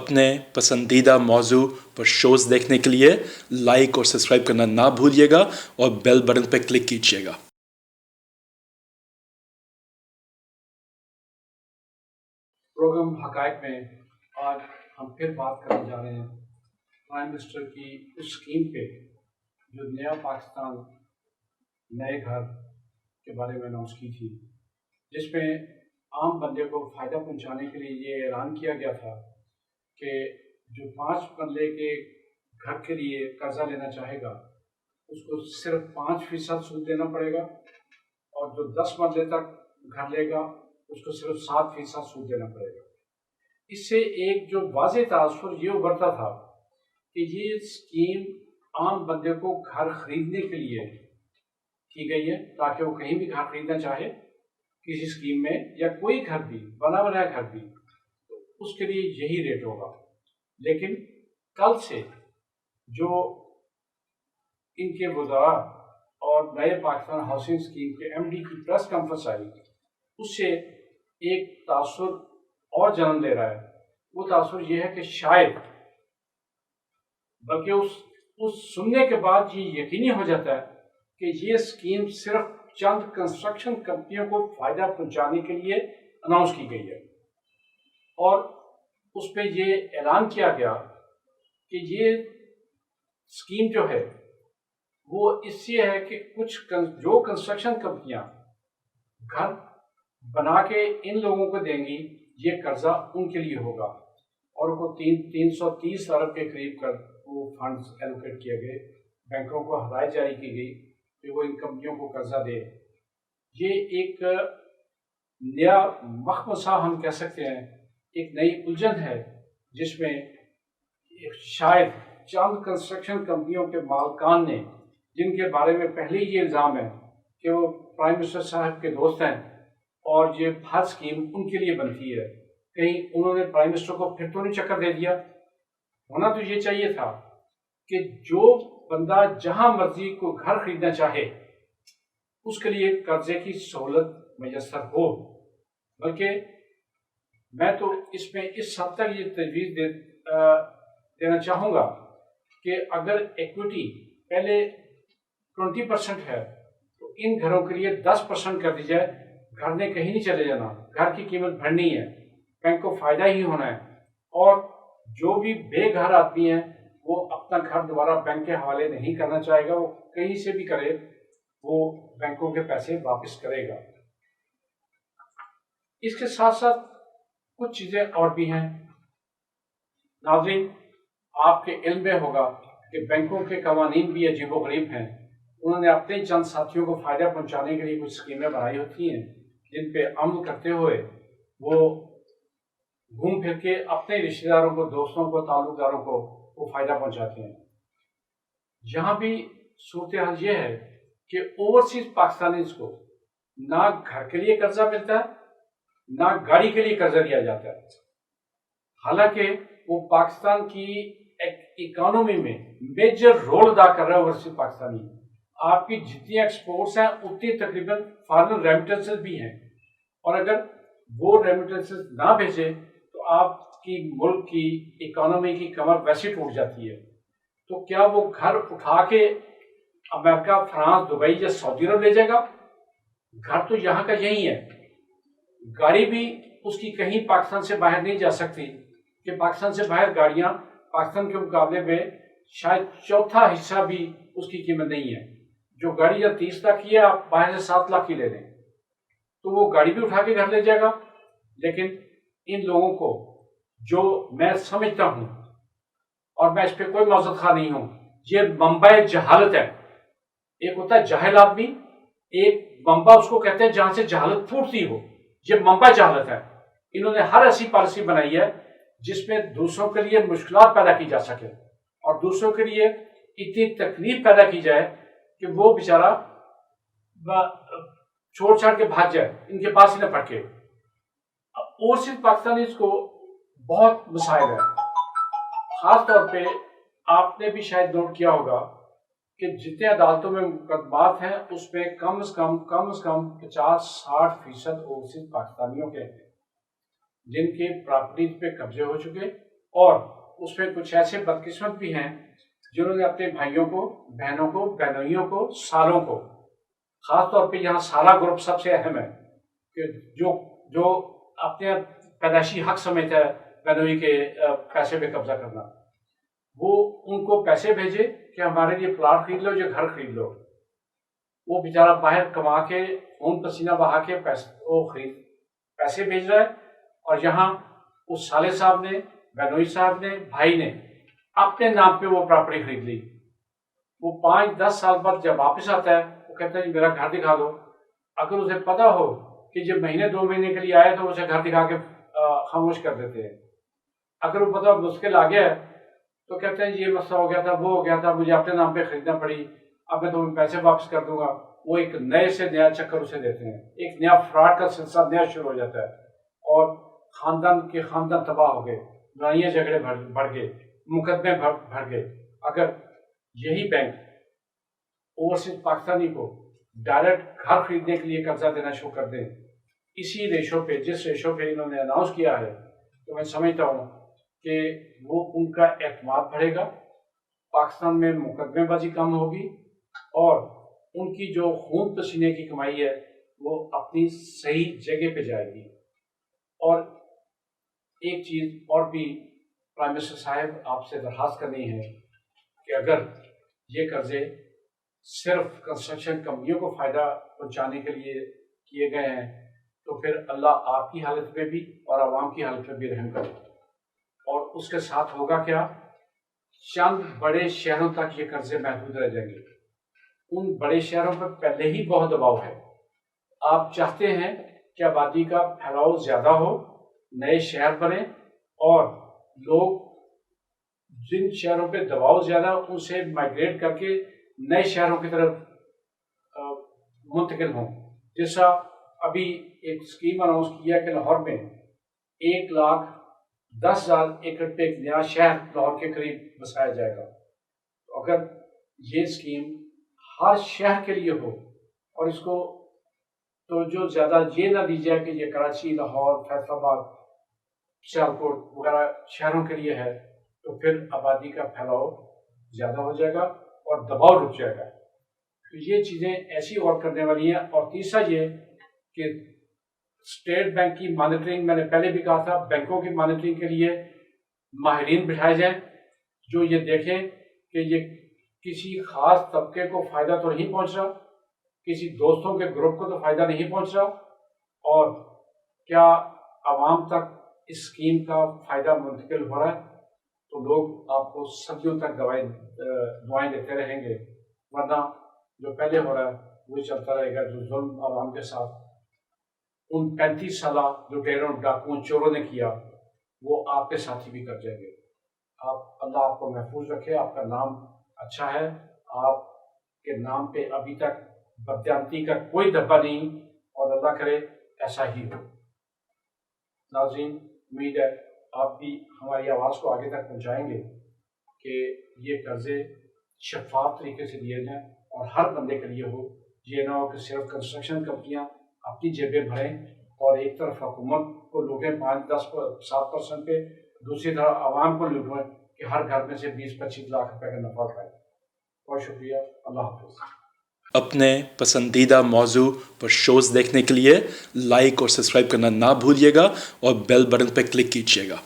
अपने पसंदीदा मौजू पर शोज़ देखने के लिए लाइक और सब्सक्राइब करना ना भूलिएगा और बेल बटन पर क्लिक कीजिएगा। प्रोग्राम हकायक में आज हम फिर बात करने जा रहे हैं प्राइम मिनिस्टर की उस स्कीम पे जो नया पाकिस्तान नए घर के बारे में अनाउंस की थी, जिसमें आम बंदे को फ़ायदा पहुंचाने के लिए ये ऐलान किया गया था कि जो 5 मरले के घर के लिए कर्जा लेना चाहेगा उसको सिर्फ 5% सूद देना पड़ेगा और जो 10 मरले तक घर लेगा उसको सिर्फ 7% सूद देना पड़ेगा। इससे एक जो वाज़ेह तासुर ये उभरता था कि ये स्कीम आम बंदे को घर खरीदने के लिए की गई है ताकि वो कहीं भी घर खरीदना चाहे किसी स्कीम में, या कोई घर भी बना बनाया घर भी, तो उसके लिए यही रेट होगा। लेकिन कल से जो इनके वज़रा और नए पाकिस्तान हाउसिंग स्कीम के एमडी की प्रेस कॉन्फ्रेंस आई, उससे एक तासुर और जन्म ले रहा है। वो तासुर ये है कि शायद, बल्कि उस सुनने के बाद ये यकीनी हो जाता है कि ये स्कीम सिर्फ चंद कंस्ट्रक्शन कंपनियों को फ़ायदा पहुंचाने के लिए अनाउंस की गई है और उस पर ये ऐलान किया गया कि ये स्कीम जो है वो इससे है कि जो कंस्ट्रक्शन कंपनियां घर बना के इन लोगों को देंगी, ये कर्जा उनके लिए होगा और उनको 330 अरब के करीब कर वो फंड्स एलोकेट किए गए। बैंकों को हदायत जारी की गई कि वो इन कंपनियों को कर्जा दे। ये एक नया मखमसा हम कह सकते हैं, एक नई उलझन है जिसमें शायद चंद कंस्ट्रक्शन कंपनियों के मालकान ने, जिनके बारे में पहले ही ये इल्ज़ाम है कि वो प्राइम मिनिस्टर साहब के दोस्त हैं और ये हर स्कीम उनके लिए बनती है, कहीं उन्होंने प्राइम मिनिस्टर को फिर तो नहीं चक्कर दे दिया। होना तो ये चाहिए था कि जो बंदा जहां मर्जी को घर खरीदना चाहे उसके लिए कर्जे की सहूलत मैसर हो। बल्कि मैं तो इसमें इस हद तक ये तजवीज़ देना चाहूँगा कि अगर इक्विटी पहले 20% है तो इन घरों के लिए 10% कर दी जाए। घर ने कहीं नहीं चले जाना, घर की कीमत बढ़नी है, बैंक को फ़ायदा ही होना है और जो भी बेघर आदमी है वो अपना घर दोबारा बैंक के हवाले नहीं करना चाहेगा, वो कहीं से भी करे वो बैंकों के पैसे वापस करेगा। इसके साथ साथ कुछ चीज़ें और भी हैं। नाज़रीन, आपके इल्म में होगा कि बैंकों के कवानीन भी अजीबोगरीब हैं। उन्होंने अपने चंद साथियों को फ़ायदा पहुंचाने के लिए कुछ स्कीमें बनाई होती हैं जिन पे अमल करते हुए वो घूम फिर के अपने रिश्तेदारों को, दोस्तों को, ताल्लुकदारों को वो फ़ायदा पहुंचाते हैं। यहाँ भी सूरत हाल ये है कि ओवरसीज पाकिस्तानीज़ को ना घर के लिए कर्जा मिलता है, ना गाड़ी के लिए कर्जा दिया जाता है। हालांकि वो पाकिस्तान की इकोनॉमी में मेजर रोल अदा कर रहा है ओवरसीज पाकिस्तानी। आपकी जितनी एक्सपोर्ट्स हैं उतनी तकरीबन फॉरेन रेमिटेंसेस भी हैं और अगर वो रेमिटेंसेस ना भेजे तो आपकी मुल्क की इकोनॉमी की कमर वैसे टूट जाती है। तो क्या वो घर उठा के अमेरिका, फ्रांस, दुबई या सऊदी अरब ले जाएगा? घर तो यहाँ का यही है। गाड़ी भी उसकी कहीं पाकिस्तान से बाहर नहीं जा सकती कि पाकिस्तान से बाहर गाड़ियाँ पाकिस्तान के मुकाबले में शायद चौथा हिस्सा भी उसकी कीमत नहीं है। जो गाड़ी या 30 लाख की है, आप बाहर से 7 लाख की ले लें तो वो गाड़ी भी उठा के घर ले जाएगा। लेकिन इन लोगों को, जो मैं समझता हूँ और मैं इस पर कोई मौजूद खा नहीं हूँ, ये मंबा जहालत है। एक होता है जाहिल आदमी, एक मंबा उसको कहते हैं जहां से जहालत फूटती हो। ये मंबा जहालत है। इन्होंने हर ऐसी पॉलिसी बनाई है जिसमें दूसरों के लिए मुश्किलात पैदा की जा सके और दूसरों के लिए इतनी तकलीफ पैदा की जाए कि वो बेचारा छोड़ छाड़ के भाग जाए, इनके पास ही न पटके। ओवरसीज पाकिस्तानी को बहुत मसाइल है। खास तौर पे आपने भी शायद नोट किया होगा कि जितने अदालतों में मुकदमात हैं उसमें कम से कम 50-60% ओवरसीज पाकिस्तानियों के हैं जिनके प्रॉपर्टीज पे कब्जे हो चुके اور اس میں کچھ ایسے بدقسمت بھی ہیں جنہوں نے اپنے بھائیوں کو، بہنوں کو، بہنوئیوں کو، سالوں کو، خاص طور پہ یہاں سالہ گروپ سب سے اہم ہے کہ جو اپنے پیدائشی حق سمجھتا ہے بہنوئی کے پیسے پہ قبضہ کرنا، وہ ان کو پیسے بھیجے کہ ہمارے لیے پلاٹ خرید لو یا گھر خرید لو. وہ بیچارہ باہر کما کے خون پسینہ بہا کے پیسے بھیج رہا ہے، اور یہاں اس سالے صاحب نے، بہنوئی صاحب نے، بھائی نے اپنے نام پہ وہ پراپرٹی خرید لی. وہ 5-10 سال بعد جب واپس آتا ہے وہ کہتا ہے میرا گھر دکھا دو. اگر اسے پتا ہو کہ جب مہینے 2 مہینے کے لیے آئے تو اسے گھر دکھا کے خاموش کر دیتے ہیں. اگر وہ پتا مشکل آ گیا ہے تو کہتے ہیں یہ مسئلہ ہو گیا تھا، وہ ہو گیا تھا، مجھے اپنے نام پہ خریدنا پڑی، اب میں تمہیں پیسے واپس کر دوں گا. وہ ایک نئے سے نیا چکر اسے دیتے ہیں، ایک نیا فراڈ کا سلسلہ نیا شروع ہو جاتا ہے، اور خاندان تباہ ہو گئے، لڑائیاں جھگڑے بڑھ گئے، مقدمے بڑھ گئے. اگر یہی بینک اوورسیز پاکستانی کو ڈائریکٹ گھر خریدنے کے لیے قرضہ دینا شروع کر دیں اسی ریشو پہ، جس ریشو پہ انہوں نے اناؤنس کیا ہے، تو میں سمجھتا ہوں کہ وہ ان کا اعتماد بڑھے گا، پاکستان میں مقدمے بازی کم ہوگی، اور ان کی جو خون پسینے کی کمائی ہے وہ اپنی صحیح جگہ پہ جائے گی. اور ایک چیز اور بھی پرائم منسٹر صاحب آپ سے درخواست کرنی ہے کہ اگر یہ قرضے صرف کنسٹرکشن کمپنیوں کو فائدہ پہنچانے کے لیے کیے گئے ہیں تو پھر اللہ آپ کی حالت پہ بھی اور عوام کی حالت پہ بھی رحم کرے. اور اس کے ساتھ ہوگا کیا، چند بڑے شہروں تک یہ قرضے محدود رہ جائیں گے. ان بڑے شہروں پر پہلے ہی بہت دباؤ ہے. آپ چاہتے ہیں کہ آبادی کا پھیلاؤ زیادہ ہو، نئے شہر بنے، اور لوگ جن شہروں پہ دباؤ زیادہ ان سے مائگریٹ کر کے نئے شہروں کی طرف منتقل ہوں. جیسا ابھی ایک اسکیم اناؤنس کیا کہ لاہور میں 1,10,000 ایکڑ پہ ایک نیا شہر لاہور کے قریب بسایا جائے گا. تو اگر یہ اسکیم ہر شہر کے لیے ہو، اور اس کو توجہ زیادہ یہ نہ دی جائے کہ یہ کراچی، لاہور، فیصل آباد، سیالکوٹ وغیرہ شہروں کے لیے ہے، تو پھر آبادی کا پھیلاؤ زیادہ ہو جائے گا اور دباؤ رک جائے گا. تو یہ چیزیں ایسی غور کرنے والی ہیں. اور تیسرا یہ کہ اسٹیٹ بینک کی مانیٹرنگ، میں نے پہلے بھی کہا تھا، بینکوں کی مانیٹرنگ کے لیے ماہرین بٹھائے جائیں جو یہ دیکھیں کہ یہ کسی خاص طبقے کو فائدہ تو نہیں پہنچ رہا، کسی دوستوں کے گروپ کو تو فائدہ نہیں پہنچ رہا، اور کیا عوام تک اس اسکیم کا فائدہ منتقل ہو رہا ہے. تو لوگ آپ کو صدیوں تک دعائیں دیتے رہیں گے، ورنہ جو پہلے ہو رہا ہے وہی چلتا رہے گا. جو ظلم عوام کے ساتھ ان 35 سالہ لٹیروں، ڈاکوؤں، چوروں نے کیا، وہ آپ کے ساتھی بھی کر جائیں گے. اللہ آپ کو محفوظ رکھے. آپ کا نام اچھا ہے، آپ کے نام پہ ابھی تک بددیانتی کا کوئی دھبا نہیں، اور اللہ کرے ایسا ہی ہو. ناظرین، امید ہے آپ بھی ہماری آواز کو آگے تک پہنچائیں گے کہ یہ قرضے شفاف طریقے سے دیے جائیں اور ہر بندے کے لیے ہو. یہ نہ ہو کہ صرف کنسٹرکشن کمپنیاں اپنی جیبیں بھریں اور ایک طرف حکومت کو لوٹیں 5-10-7% پہ، دوسری طرف عوام کو لوٹیں کہ ہر گھر میں سے 20-25 لاکھ روپے کا نفع پائے. بہت شکریہ. اللہ حافظ. اپنے پسندیدہ موضوع پر شوز دیکھنے کے لیے لائک اور سبسکرائب کرنا نہ بھولیے گا، اور بیل بٹن پہ کلک کیجیے گا.